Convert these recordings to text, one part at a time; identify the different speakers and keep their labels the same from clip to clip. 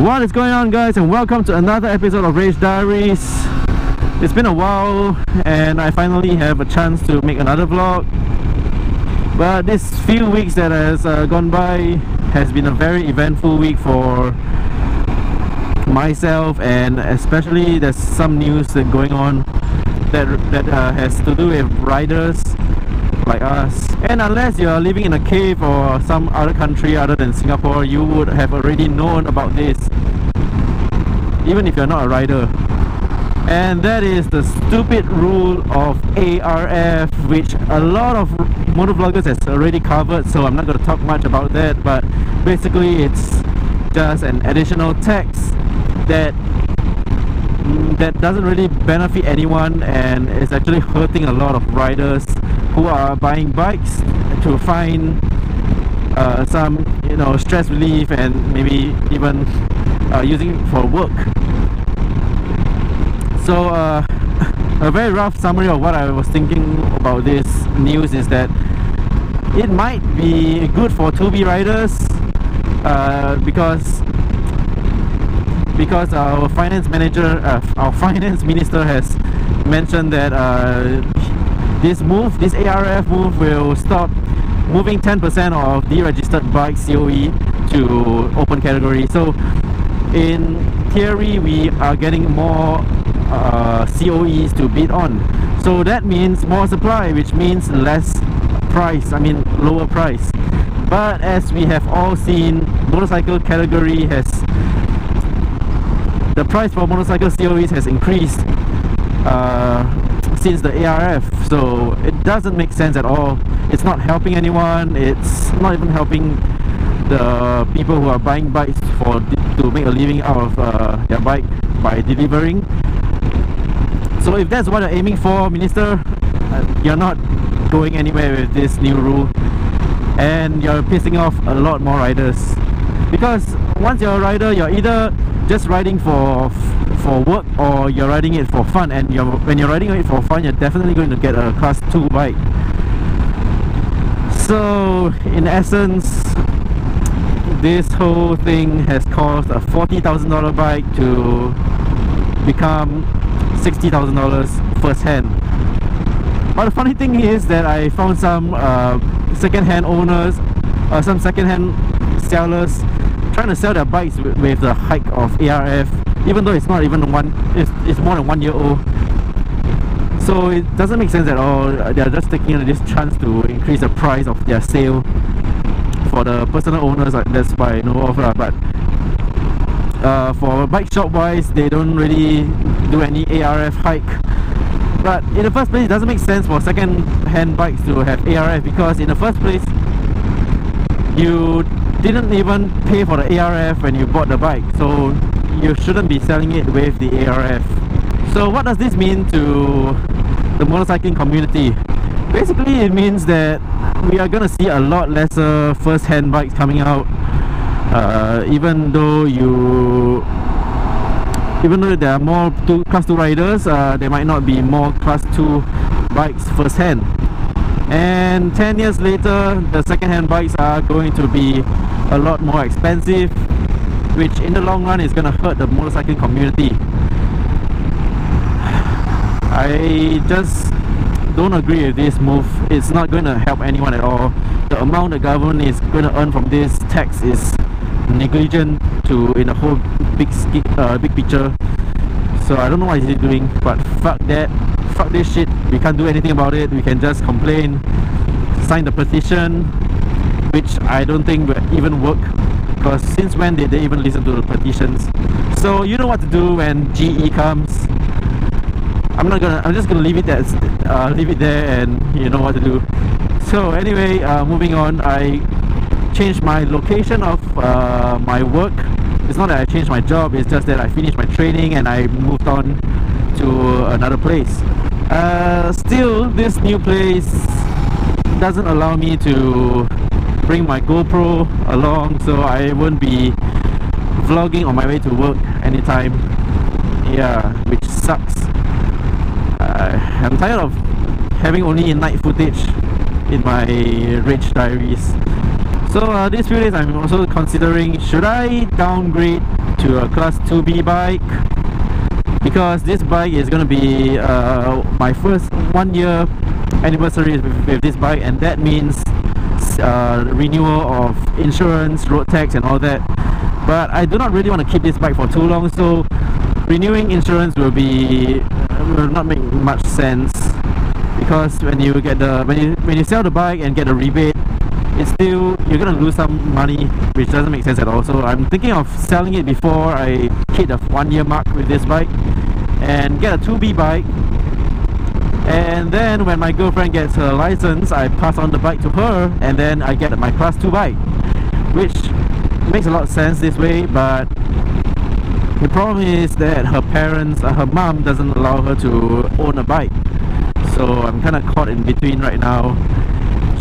Speaker 1: What is going on, guys, and welcome to another episode of Diaries. It's been a while and I finally have a chance to make another vlog, but this few weeks that has gone by has been a very eventful week for myself, and especially there's some news that going on that has to do with riders like us. And unless you're living in a cave or some other country other than Singapore, you would have already known about this, even if you're not a rider. And that is the stupid rule of ARF, which a lot of motovloggers has already covered, so I'm not going to talk much about that. But basically it's just an additional tax that doesn't really benefit anyone, and it's actually hurting a lot of riders who are buying bikes to find some, stress relief, and maybe even using it for work. So a very rough summary of what I was thinking about this news is that it might be good for 2B riders, because our finance minister has mentioned that this ARF move will stop moving 10% of deregistered bikes COE to open category. So in theory we are getting more COEs to bid on, so that means more supply, which means lower price. But as we have all seen, motorcycle category the price for motorcycle COEs has increased since the ARF, so it doesn't make sense at all. It's not helping anyone. It's not even helping the people who are buying bikes to make a living out of their bike by delivering. So if that's what you're aiming for, Minister, you're not going anywhere with this new rule, and you're pissing off a lot more riders. Because once you're a rider, you're either just riding for work, or you're riding it for fun, and when you're riding it for fun, you're definitely going to get a class 2 bike. So in essence, this whole thing has caused a $40,000 bike to become $60,000 first hand. But the funny thing is that I found some second-hand owners, some second-hand sellers trying to sell their bikes with the hike of ARF, even though it's not even it's more than 1 year old. So it doesn't make sense at all. They're just taking this chance to increase the price of their sale for the personal owners. That's what I know of. But for bike shop wise, they don't really do any ARF hike. But in the first place, it doesn't make sense for second hand bikes to have ARF, because in the first place you didn't even pay for the ARF when you bought the bike, so you shouldn't be selling it with the ARF. So what does this mean to the motorcycling community? Basically it means that we are gonna see a lot lesser first hand bikes coming out, even though there are more class 2 riders, there might not be more class 2 bikes first hand. And 10 years later, the second hand bikes are going to be a lot more expensive, which in the long run is going to hurt the motorcycling community. I just don't agree with this move. It's not going to help anyone at all. The amount the government is going to earn from this tax is negligent in the whole big picture. So I don't know what is it doing, but fuck that. Fuck this shit. We can't do anything about it. We can just complain, sign the petition, which I don't think will even work, because since when did they even listen to the petitions? So you know what to do when GE comes. I'm just gonna leave it there, and you know what to do. So anyway, moving on, I changed my location of my work. It's not that I changed my job, it's just that I finished my training and I moved on to another place. Still, this new place doesn't allow me to bring my GoPro along, so I won't be vlogging on my way to work anytime. Yeah, which sucks. I'm tired of having only night footage in my Diaries. So these few days I'm also considering, should I downgrade to a class 2B bike, because this bike is going to be my first 1 year anniversary with this bike, and that means renewal of insurance, road tax and all that. But I do not really want to keep this bike for too long, so renewing insurance will not make much sense, because when you get the when you sell the bike and get a rebate, it's still, you're gonna lose some money, which doesn't make sense at all. So I'm thinking of selling it before I hit the 1 year mark with this bike and get a 2B bike. And then when my girlfriend gets her license, I pass on the bike to her, and then I get my class 2 bike, which makes a lot of sense this way. But the problem is that her parents, her mom doesn't allow her to own a bike, so I'm kind of caught in between right now.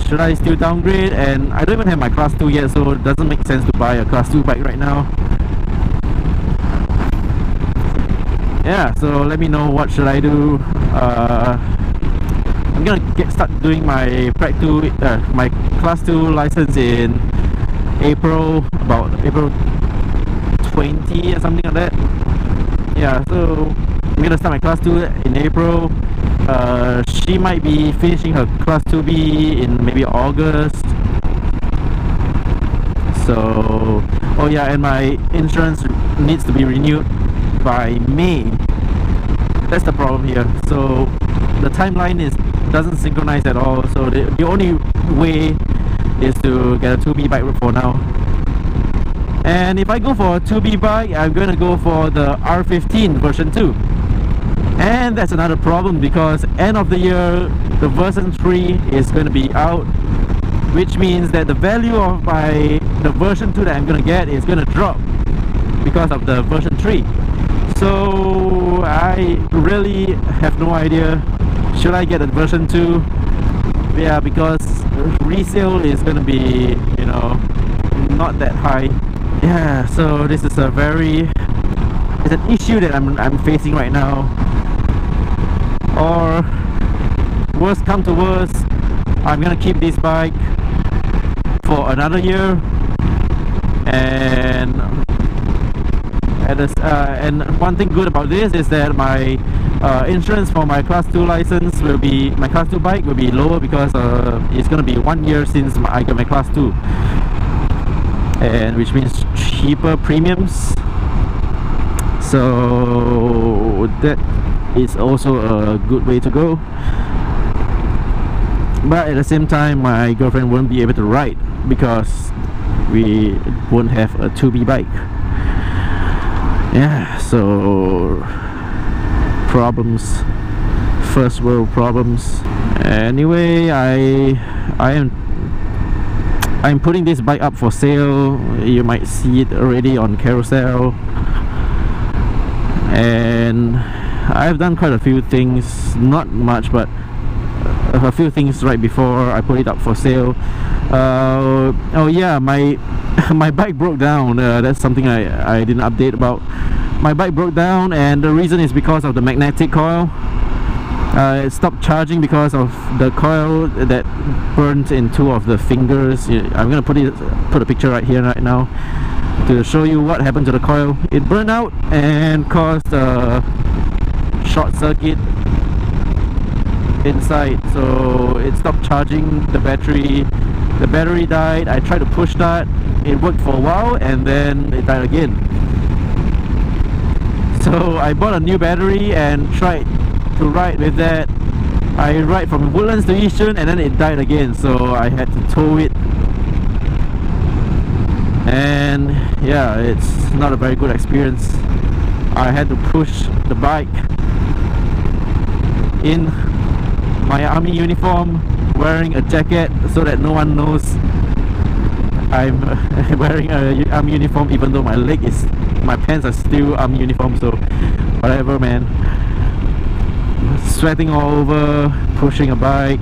Speaker 1: Should I still downgrade? And I don't even have my class 2 yet, so it doesn't make sense to buy a class 2 bike right now. Yeah, so let me know, what should I do. I'm gonna start doing my my class 2 license in April, about April 20 or something like that. Yeah, so I'm gonna start my class 2 in April. She might be finishing her class 2B in maybe August. So, oh yeah, and my insurance needs to be renewed by May. That's the problem here. So the timeline doesn't synchronize at all. So the only way is to get a 2B bike for now. And if I go for a 2B bike, I'm going to go for the R15 version 2. And that's another problem, because end of the year the version 3 is going to be out, which means that the value of the version 2 that I'm going to get is going to drop because of the version 3. So I really have no idea, should I get a version 2? Yeah, because resale is going to be, you know, not that high. Yeah, so this is it's an issue that I'm facing right now. Or worst come to worst, I'm gonna keep this bike for another year, and one thing good about this is that my insurance for my class 2 license will be, my class 2 bike will be lower, because it's gonna be 1 year since I got my class 2, and which means cheaper premiums. So that is also a good way to go. But at the same time, my girlfriend won't be able to ride because we won't have a 2B bike. Yeah, so problems, first world problems. Anyway, I'm putting this bike up for sale. You might see it already on Carousel. And I've done quite a few things, not much, but a few things right before I put it up for sale. Oh yeah, my bike broke down. That's something I didn't update about. My bike broke down, and the reason is because of the magnetic coil. It stopped charging because of the coil that burnt in 2 of the fingers. I'm gonna put a picture right here right now to show you what happened to the coil. It burned out and caused a short circuit inside, so it stopped charging the battery. The battery died. I tried to push that, it worked for a while, and then it died again. So I bought a new battery and tried to ride with that. I ride from Woodlands to Yishun, and then it died again, so I had to tow it. And yeah, it's not a very good experience. I had to push the bike in my army uniform, wearing a jacket so that no one knows I'm wearing an army uniform, even though my pants are still army uniform. So whatever, man. Sweating all over, pushing a bike.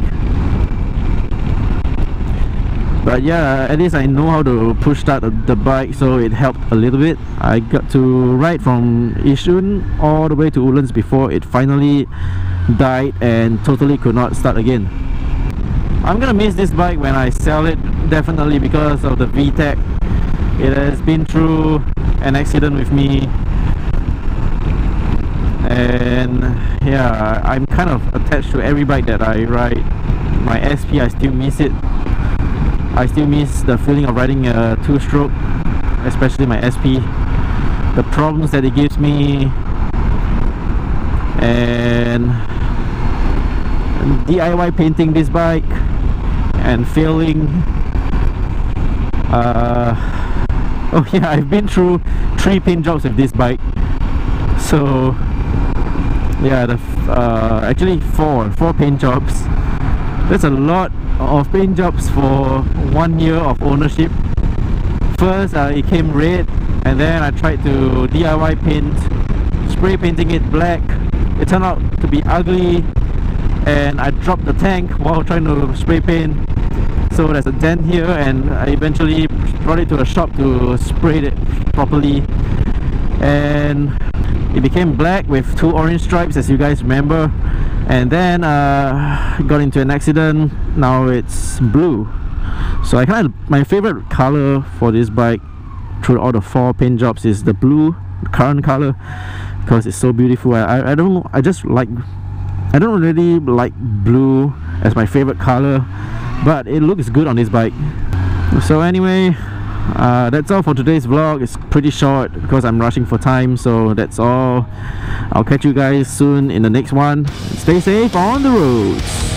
Speaker 1: But yeah, at least I know how to push start the bike, so it helped a little bit. I got to ride from Yishun all the way to Woodlands before it finally died and totally could not start again. I'm gonna miss this bike when I sell it, definitely, because of the VTEC. It has been through an accident with me, and yeah, I'm kind of attached to every bike that I ride. My SP, I still miss it. I still miss the feeling of riding a two-stroke, especially my SP. The problems that it gives me, and DIY painting this bike and failing. Oh yeah, I've been through 3 paint jobs with this bike. So yeah, actually 4 paint jobs. That's a lot of paint jobs for 1 year of ownership. First it came red, and then I tried to DIY paint, spray painting it black. It turned out to be ugly, and I dropped the tank while trying to spray paint, so there's a dent here, and I eventually brought it to the shop to spray it properly, and it became black with 2 orange stripes, as you guys remember. And then got into an accident. Now it's blue. So I kind of, my favorite color for this bike through all the 4 paint jobs is the blue, the current color, because it's so beautiful. I don't really like blue as my favorite color, but it looks good on this bike. So anyway, that's all for today's vlog. It's pretty short because I'm rushing for time, so that's all. I'll catch you guys soon in the next one. Stay safe on the roads.